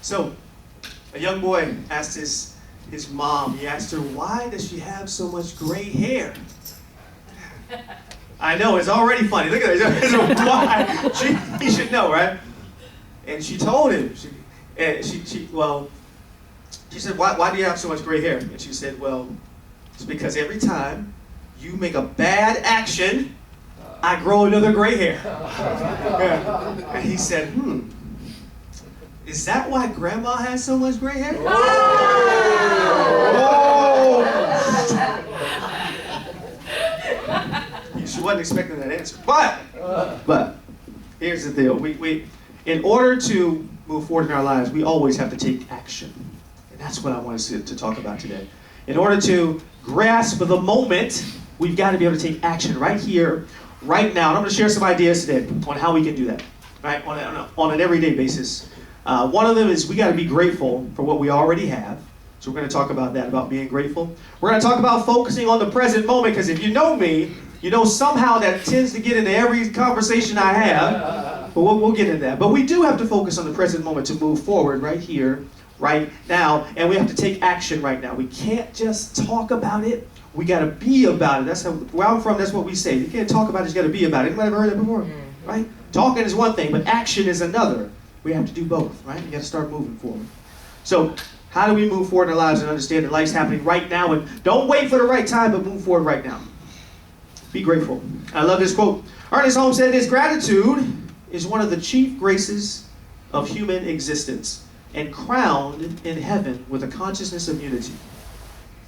So, a young boy asked his mom, he asked her, why does she have so much gray hair? I know, it's already funny. Look at that. Why? He should know, right? And she told him. She said, why do you have so much gray hair? And she said, well, it's because every time you make a bad action, I grow another gray hair. Yeah. And he said, is that why Grandma has so much gray hair? Oh! She wasn't expecting that answer. But here's the deal. We in order to move forward in our lives, we always have to take action. And that's what I want us to talk about today. In order to grasp the moment, we've got to be able to take action right here, right now. And I'm going to share some ideas today on how we can do that, right? On an everyday basis. One of them is we got to be grateful for what we already have. So we're going to talk about that, about being grateful. We're going to talk about focusing on the present moment, because if you know me, you know somehow that tends to get into every conversation I have. But we'll get into that. But we do have to focus on the present moment to move forward right here, right now. And we have to take action right now. We can't just talk about it. We got to be about it. That's where I'm from, that's what we say. You can't talk about it, you got to be about it. Anybody ever heard that before? Right? Talking is one thing, but action is another. We have to do both, right? You got to start moving forward. So, how do we move forward in our lives and understand that life's happening right now? And don't wait for the right time, but move forward right now. Be grateful. I love this quote. Ernest Holmes said this: gratitude is one of the chief graces of human existence, and crowned in heaven with a consciousness of unity.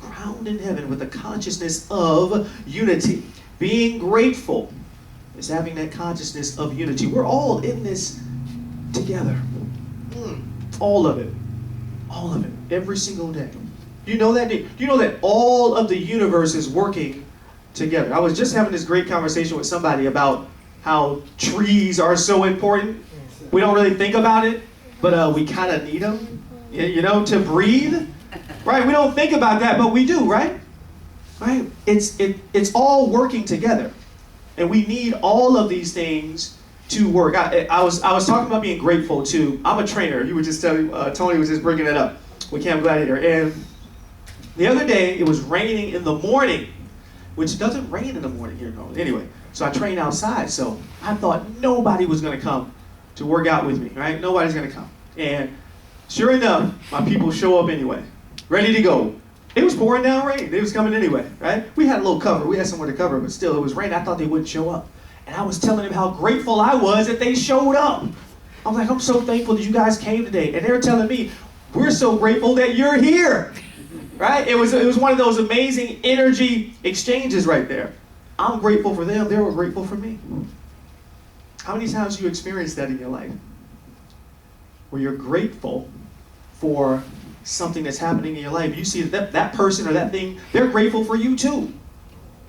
Crowned in heaven with a consciousness of unity. Being grateful is having that consciousness of unity. We're all in this together. All of it. All of it. Every single day. Do you know that? Do you know that all of the universe is working together? I was just having this great conversation with somebody about how trees are so important. We don't really think about it, but we kind of need them, you know, to breathe. Right? We don't think about that, but we do, right? Right? It's all working together. And we need all of these things to work. I was talking about being grateful too. I'm a trainer. You were just telling, Tony was just bringing it up with Camp Gladiator. And the other day, it was raining in the morning, which doesn't rain in the morning here normally. Anyway, so I trained outside. So I thought nobody was going to come to work out with me, right? Nobody's going to come. And sure enough, my people show up anyway, ready to go. It was pouring down rain. They was coming anyway, right? We had a little cover. We had somewhere to cover, but still, it was raining. I thought they wouldn't show up. And I was telling them how grateful I was that they showed up. I'm like, I'm so thankful that you guys came today. And they're telling me, we're so grateful that you're here. Right? It was one of those amazing energy exchanges right there. I'm grateful for them. They were grateful for me. How many times have you experienced that in your life? Where you're grateful for something that's happening in your life. You see that person or that thing, they're grateful for you too.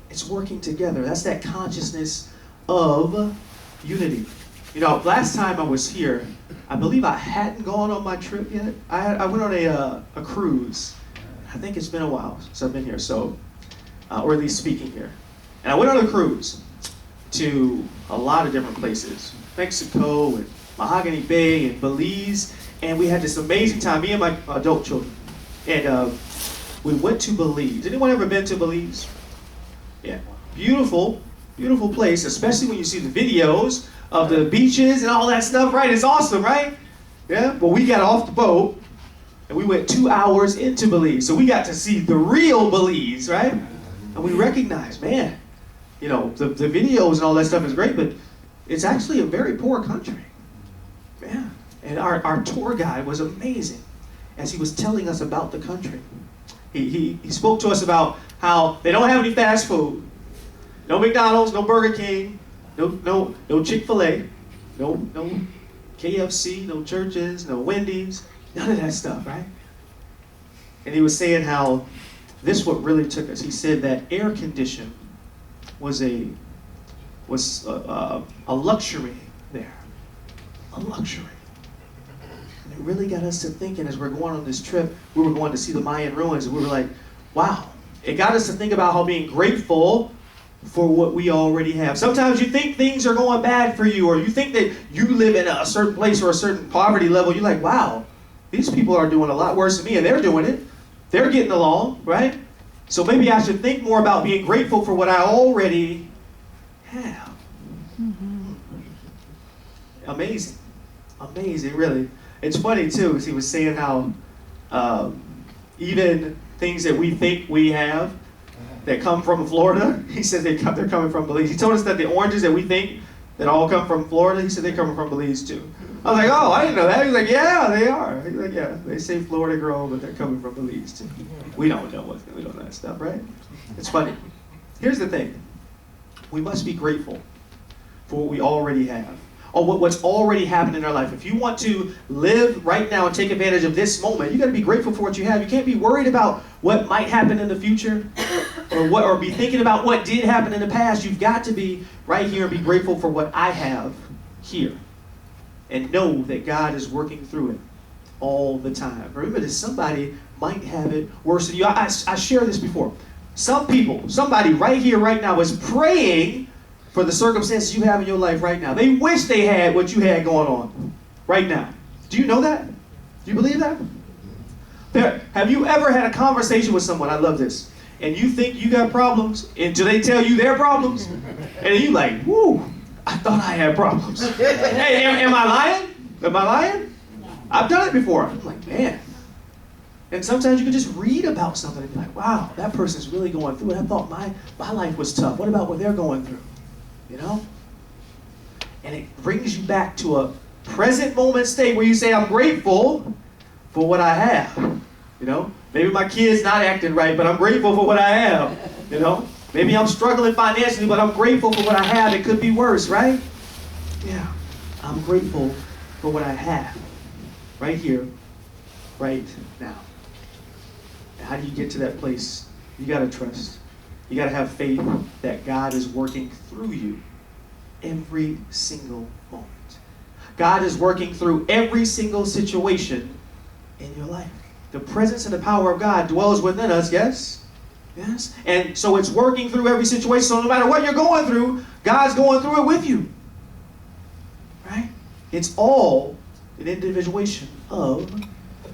It's working together. That's that consciousness of unity. You know, last time I was here, I believe I hadn't gone on my trip yet. I went on a cruise. I think it's been a while since I've been here, so, or at least speaking here. And I went on a cruise to a lot of different places. Mexico and Mahogany Bay and Belize. And we had this amazing time, me and my adult children. And we went to Belize. Anyone ever been to Belize? Yeah. Beautiful, beautiful place, especially when you see the videos of the beaches and all that stuff, right? It's awesome, right? Yeah, but we got off the boat and we went 2 hours into Belize. So we got to see the real Belize, right? And we recognized, man, you know, the videos and all that stuff is great, but it's actually a very poor country. Yeah. And our tour guide was amazing as he was telling us about the country. He spoke to us about how they don't have any fast food. No McDonald's, no Burger King, no Chick-fil-A, no KFC, no churches, no Wendy's, none of that stuff, right? And he was saying how this what really took us. He said that air condition was a luxury there, a luxury. And it really got us to thinking as we're going on this trip. We were going to see the Mayan ruins, and we were like, wow. It got us to think about how being grateful for what we already have. Sometimes you think things are going bad for you, or you think that you live in a certain place or a certain poverty level. You're like, wow, these people are doing a lot worse than me, and they're doing it. They're getting along, right? So maybe I should think more about being grateful for what I already have. Amazing. Amazing, really. It's funny, too, because he was saying how even things that we think we have that come from Florida, he says they're coming from Belize. He told us that the oranges that we think that all come from Florida, he said they're coming from Belize, too. I was like, oh, I didn't know that. He was like, yeah, they are. He was like, yeah, they say Florida grow, but they're coming from Belize, too. We don't know that stuff, right? It's funny. Here's the thing. We must be grateful for what we already have, or what's already happened in our life. If you want to live right now and take advantage of this moment, you got to be grateful for what you have. You can't be worried about what might happen in the future, or be thinking about what did happen in the past. You've got to be right here and be grateful for what I have here, and know that God is working through it all the time. Remember that somebody might have it worse than you. I shared this before. Some people, somebody right here, right now, is praying for the circumstances you have in your life right now. They wish they had what you had going on right now. Do you know that? Do you believe that? Have you ever had a conversation with someone, I love this, and you think you got problems until they tell you their problems? And you like, whoo, I thought I had problems. Hey, am I lying? Am I lying? I've done it before. I'm like, man. And sometimes you can just read about something and be like, wow, that person's really going through it. I thought my life was tough. What about what they're going through? You know? And it brings you back to a present moment state where you say, I'm grateful for what I have. You know? Maybe my kid's not acting right, but I'm grateful for what I have. You know? Maybe I'm struggling financially, but I'm grateful for what I have. It could be worse, right? Yeah. I'm grateful for what I have. Right here, right now. How do you get to that place? You got to trust. You got to have faith that God is working through you every single moment. God is working through every single situation in your life. The presence and the power of God dwells within us, yes? Yes? And so it's working through every situation. So no matter what you're going through, God's going through it with you. Right? It's all an individuation of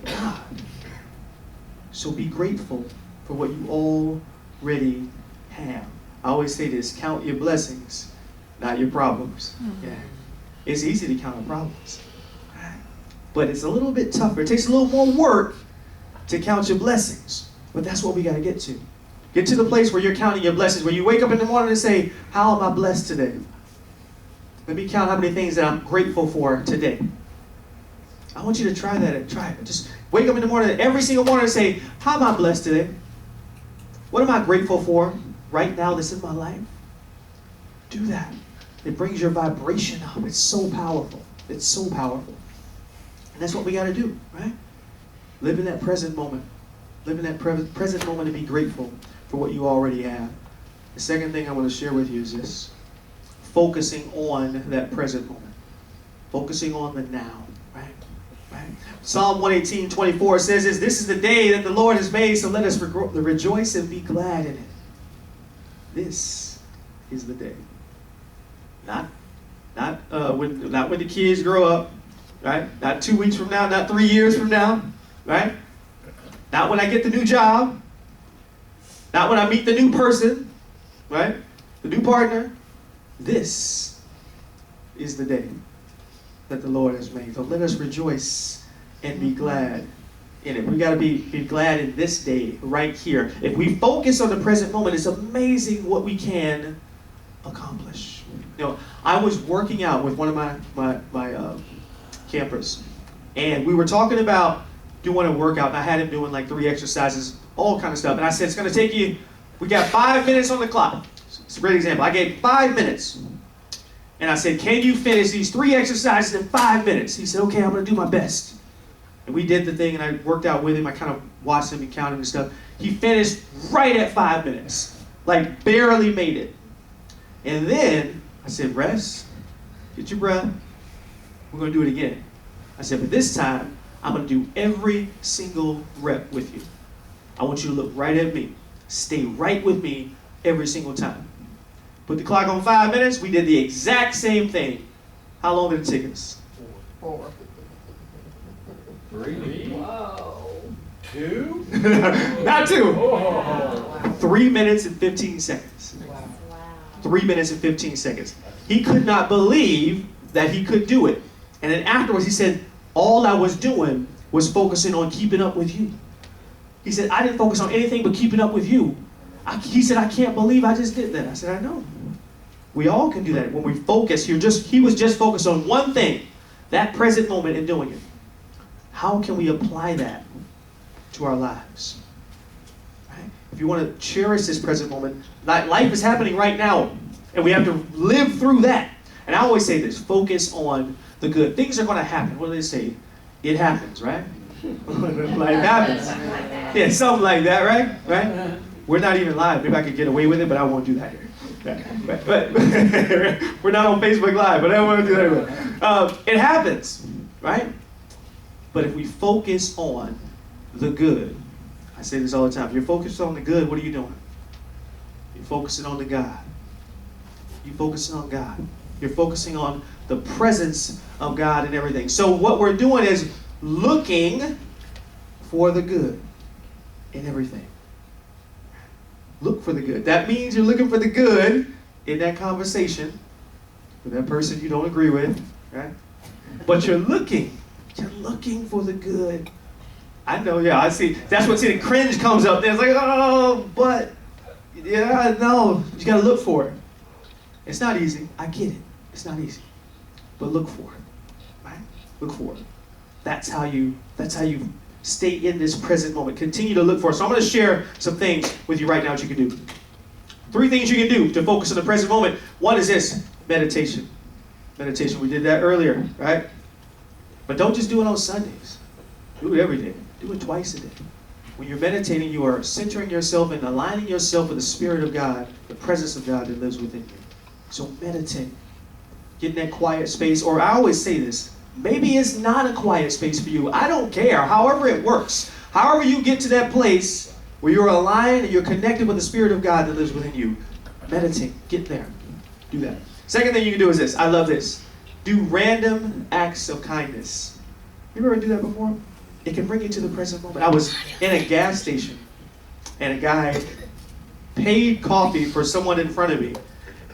God. So be grateful for what you already have. I always say this, count your blessings, not your problems. Yeah. It's easy to count our problems. Right? But it's a little bit tougher. It takes a little more work to count your blessings. But that's what we got to get to. Get to the place where you're counting your blessings, where you wake up in the morning and say, how am I blessed today? Let me count how many things that I'm grateful for today. I want you to try that. Try it. Just wake up in the morning, every single morning, and say, how am I blessed today? What am I grateful for right now that's in my life? Do that. It brings your vibration up. It's so powerful. It's so powerful. And that's what we got to do, right? Live in that present moment. Live in that present moment and be grateful for what you already have. The second thing I want to share with you is this. Focusing on that present moment. Focusing on the now, right? Psalm 118:24 says this is the day that the Lord has made, so let us rejoice and be glad in it. This is the day. Not when the kids grow up, right? Not 2 weeks from now, not 3 years from now, right? Not when I get the new job. Not when I meet the new person, right? The new partner. This is the day that the Lord has made. So let us rejoice and be glad in it. We got to be glad in this day, right here. If we focus on the present moment, it's amazing what we can accomplish. You know, I was working out with one of my campers, and we were talking about doing a workout, and I had him doing like 3 exercises, all kind of stuff. And I said, it's going to take you, we got 5 minutes on the clock. It's a great example. I gave 5 minutes. And I said, can you finish these 3 exercises in 5 minutes? He said, okay, I'm going to do my best. And we did the thing, and I worked out with him. I kind of watched him and counted and stuff. He finished right at 5 minutes. Like, barely made it. And then I said, rest, get your breath. We're going to do it again. I said, but this time, I'm going to do every single rep with you. I want you to look right at me. Stay right with me every single time. Put the clock on 5 minutes. We did the exact same thing. How long did it take us? 4. 3. Whoa. 2. Not 2. Oh. 3 minutes and 15 seconds. Wow. 3 minutes and 15 seconds. He could not believe that he could do it. And then afterwards he said, all I was doing was focusing on keeping up with you. He said, I didn't focus on anything but keeping up with you. He said, I can't believe I just did that. I said, I know. We all can do that. When we focus, he was just focused on one thing, that present moment and doing it. How can we apply that to our lives? Right? If you want to cherish this present moment, life is happening right now, and we have to live through that. And I always say this, focus on the good. Things are going to happen. What do they say? It happens, right? Life happens. Yeah, something like that, right? Right? We're not even live. Maybe I could get away with it, but I won't do that here. But we're not on Facebook Live, but I don't want to do that anyway. It happens, right? But if we focus on the good, I say this all the time, if you're focused on the good, what are you doing? You're focusing on the God. You're focusing on God. You're focusing on the presence of God and everything. So what we're doing is looking for the good in everything. Look for the good. That means you're looking for the good in that conversation with that person you don't agree with, right? But you're looking for the good. I know, yeah, I see. That's what the cringe comes up there. It's like, oh, but, yeah, no. You got to look for it. It's not easy. I get it. It's not easy. But look for it, right? Look for it. That's how you stay in this present moment. Continue to look for it. So I'm going to share some things with you right now that you can do. 3 things you can do to focus on the present moment. One is this, meditation. Meditation, we did that earlier, right? But don't just do it on Sundays. Do it every day. Do it twice a day. When you're meditating, you are centering yourself and aligning yourself with the Spirit of God, the presence of God that lives within you. So meditate. Get in that quiet space. Or I always say this, maybe it's not a quiet space for you. I don't care. However it works. However you get to that place where you're aligned and you're connected with the Spirit of God that lives within you. Meditate. Get there. Do that. Second thing you can do is this. I love this. Do random acts of kindness. You ever do that before? It can bring you to the present moment. I was in a gas station and a guy paid coffee for someone in front of me.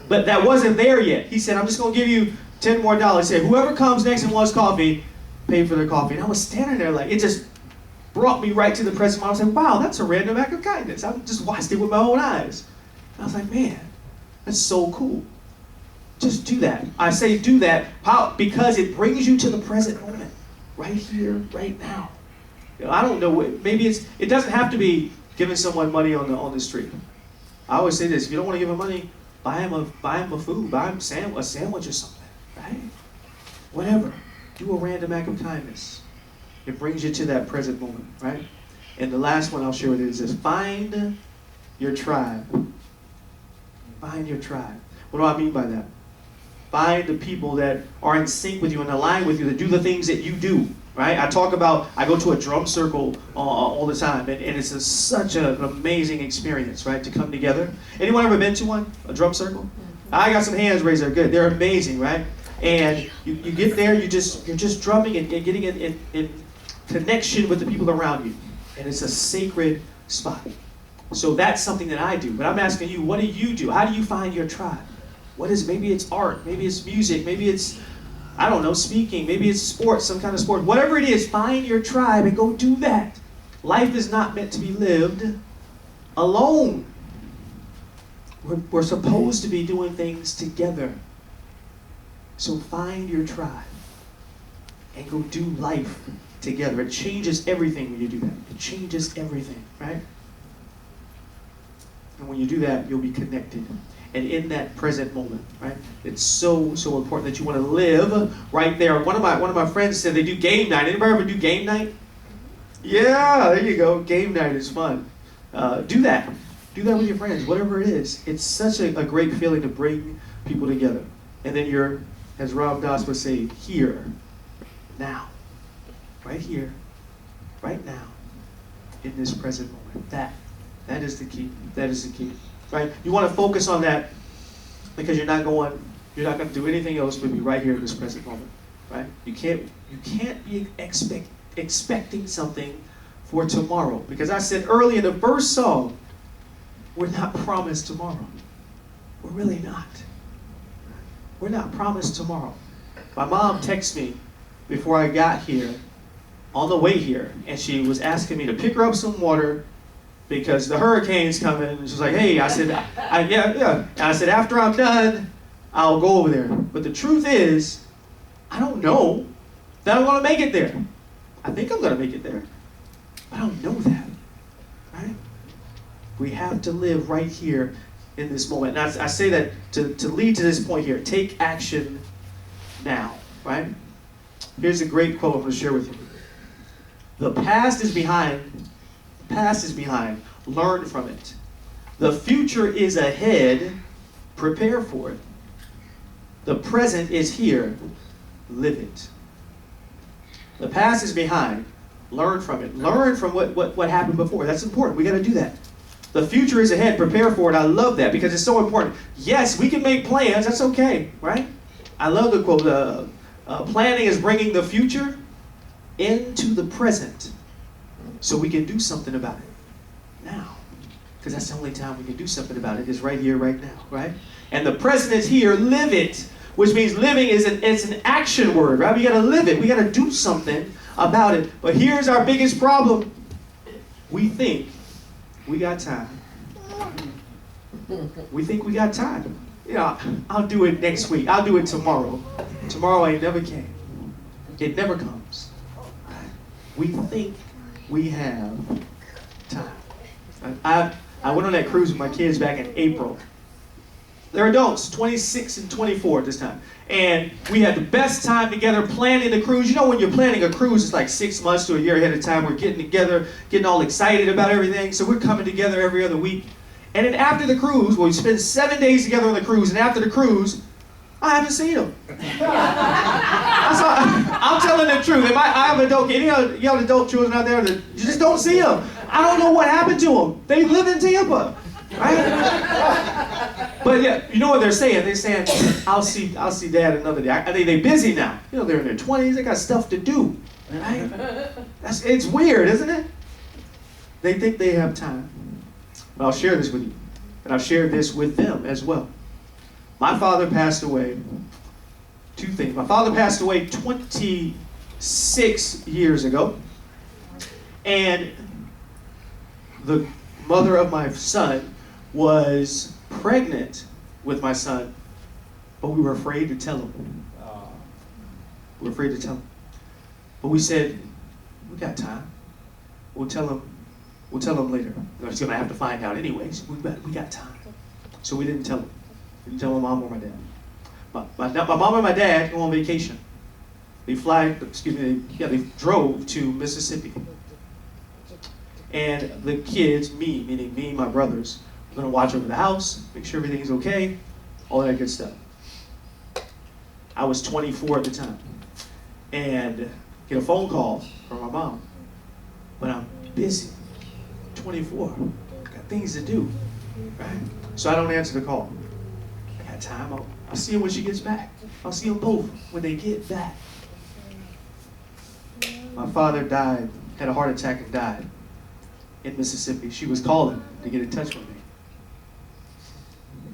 But that wasn't there yet. He said, I'm just going to give you $10 more. He said, whoever comes next and wants coffee, pay for their coffee. And I was standing there like, it just brought me right to the present moment. I was like, wow, that's a random act of kindness. I just watched it with my own eyes. And I was like, man, that's so cool. Just do that. I say do that. How? Because it brings you to the present moment. Right here, right now. You know, I don't know, maybe it doesn't have to be giving someone money on the street. I always say this, if you don't want to give them money, buy him a food, buy him a sandwich or something, right? Whatever. Do a random act of kindness. It brings you to that present moment, right? And the last one I'll share with you is this. Find your tribe. Find your tribe. What do I mean by that? Find the people that are in sync with you and align with you, that do the things that you do, right? I go to a drum circle all the time, and it's such an amazing experience, right, to come together. Anyone ever been to one, a drum circle? I got some hands raised there, good. They're amazing, right? And you get there, you're just drumming and getting in connection with the people around you. And it's a sacred spot. So that's something that I do. But I'm asking you, what do you do? How do you find your tribe? Maybe it's art, maybe it's music, maybe it's, I don't know, speaking, maybe it's sports, some kind of sport. Whatever it is, find your tribe and go do that. Life is not meant to be lived alone. We're supposed to be doing things together. So find your tribe and go do life together. It changes everything when you do that. It changes everything, right? And when you do that, you'll be connected. And in that present moment, right? It's so important that you want to live right there. One of my friends said they do game night. Anybody ever do game night? Yeah, there you go. Game night is fun. Do that. Do that with your friends, whatever it is. It's such a great feeling to bring people together. And then you're, as Rob Doss would say, here, now. Right here, right now, in this present moment. That is the key. That is the key. Right? You want to focus on that because you're not going to do anything else but be right here in this present moment. Right? You can't be expecting something for tomorrow. Because I said early in the first song, we're not promised tomorrow. We're really not. We're not promised tomorrow. My mom texted me before I got here, on the way here, and she was asking me to pick her up some water because the hurricane's coming. And she was like, hey, I said, yeah. And I said, after I'm done, I'll go over there. But the truth is, I don't know that I'm going to make it there. I think I'm going to make it there. But I don't know that, right? We have to live right here in this moment. And I say that to lead to this point here. Take action now, right? Here's a great quote I'm going to share with you. The past is behind. The past is behind. Learn from it. The future is ahead. Prepare for it. The present is here. Live it. The past is behind. Learn from it. Learn from what happened before. That's important. We got to do that. The future is ahead. Prepare for it. I love that because it's so important. Yes, we can make plans. That's okay, right? I love the quote. Planning is bringing the future into the present so we can do something about it now. Because that's the only time we can do something about it is right here, right now, right? And the present is here. Live it. Which means living is an action word, right? We got to live it. We got to do something about it. But here's our biggest problem. We think we got time. We think we got time. You know, I'll do it next week. I'll do it tomorrow. Tomorrow ain't never came. It never comes. We think we have time. I went on that cruise with my kids back in April. They're adults, 26 and 24 at this time. And we had the best time together planning the cruise. You know, when you're planning a cruise, it's like 6 months to a year ahead of time. We're getting together, getting all excited about everything. So we're coming together every other week. And then after the cruise, we spend 7 days together on the cruise. And after the cruise, I haven't seen them. I'm telling the truth. I have adult, any of y'all adult children out there that you just don't see them. I don't know what happened to them. They live in Tampa. Right? But yeah, you know what they're saying? They're saying, I'll see Dad another day. I think they're busy now. You know, they're in their 20s. They got stuff to do. Right? It's weird, isn't it? They think they have time. But I'll share this with you. And I've shared this with them as well. My father passed away. Two things. My father passed away 26 years ago. And the mother of my son was pregnant with my son, but we were afraid to tell him. We were afraid to tell him. But we said, we got time. We'll tell him later. He's going to have to find out anyways. We got time. So we didn't tell him. We didn't tell my mom or my dad. My mom and my dad go on vacation. They drove to Mississippi. And the kids, meaning me and my brothers, are going to watch over the house, make sure everything's okay, all that good stuff. I was 24 at the time. And get a phone call from my mom. But I'm busy. 24. Got things to do. Right? So I don't answer the call. I got time. I'll see her when she gets back. I'll see them both when they get back. My father died, had a heart attack and died in Mississippi. She was calling to get in touch with me.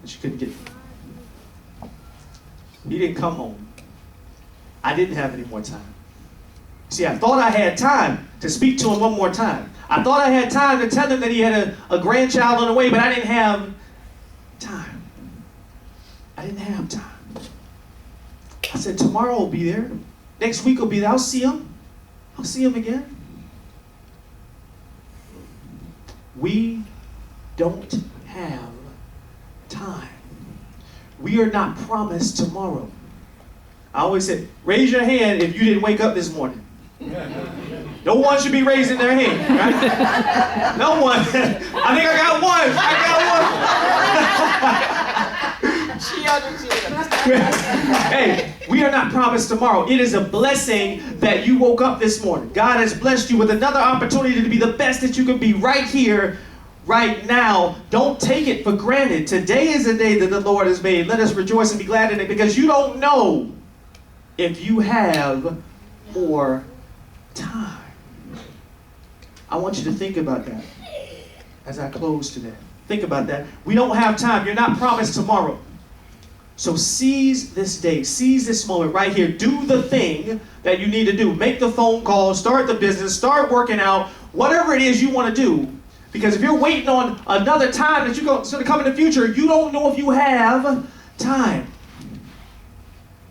But she couldn't get me. He didn't come home. I didn't have any more time. See, I thought I had time to speak to him one more time. I thought I had time to tell him that he had a grandchild on the way, but I didn't have time. I didn't have time. I said, tomorrow will be there. Next week will be there. I'll see him. I'll see him again. We don't have time. We are not promised tomorrow. I always say, raise your hand if you didn't wake up this morning. No one should be raising their hand, right? No one. I think I got one. Hey, we are not promised tomorrow. It is a blessing that you woke up this morning. God has blessed you with another opportunity to be the best that you can be right here, right now. Don't take it for granted. Today is the day that the Lord has made. Let us rejoice and be glad in it, because you don't know if you have more time. I want you to think about that as I close today. Think about that. We don't have time. You're not promised tomorrow. So seize this day. Seize this moment right here. Do the thing that you need to do. Make the phone call. Start the business. Start working out. Whatever it is you want to do. Because if you're waiting on another time that's going to come in the future, you don't know if you have time.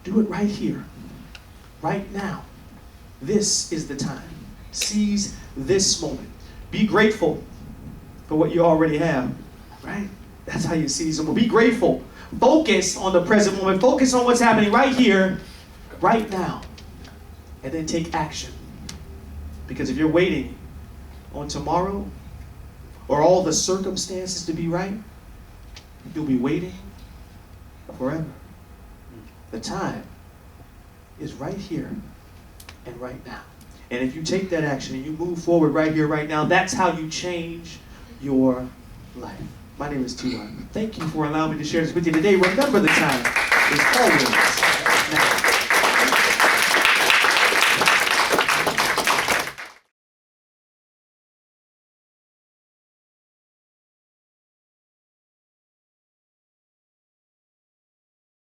Do it right here. Right now. This is the time. Seize this moment. Be grateful for what you already have, right? That's how you seize them. Be grateful. Focus on the present moment. Focus on what's happening right here, right now. And then take action. Because if you're waiting on tomorrow or all the circumstances to be right, you'll be waiting forever. The time is right here and right now. And if you take that action and you move forward right here, right now, that's how you change your life. My name is T.Y. Thank you for allowing me to share this with you today. Remember, the time is always now.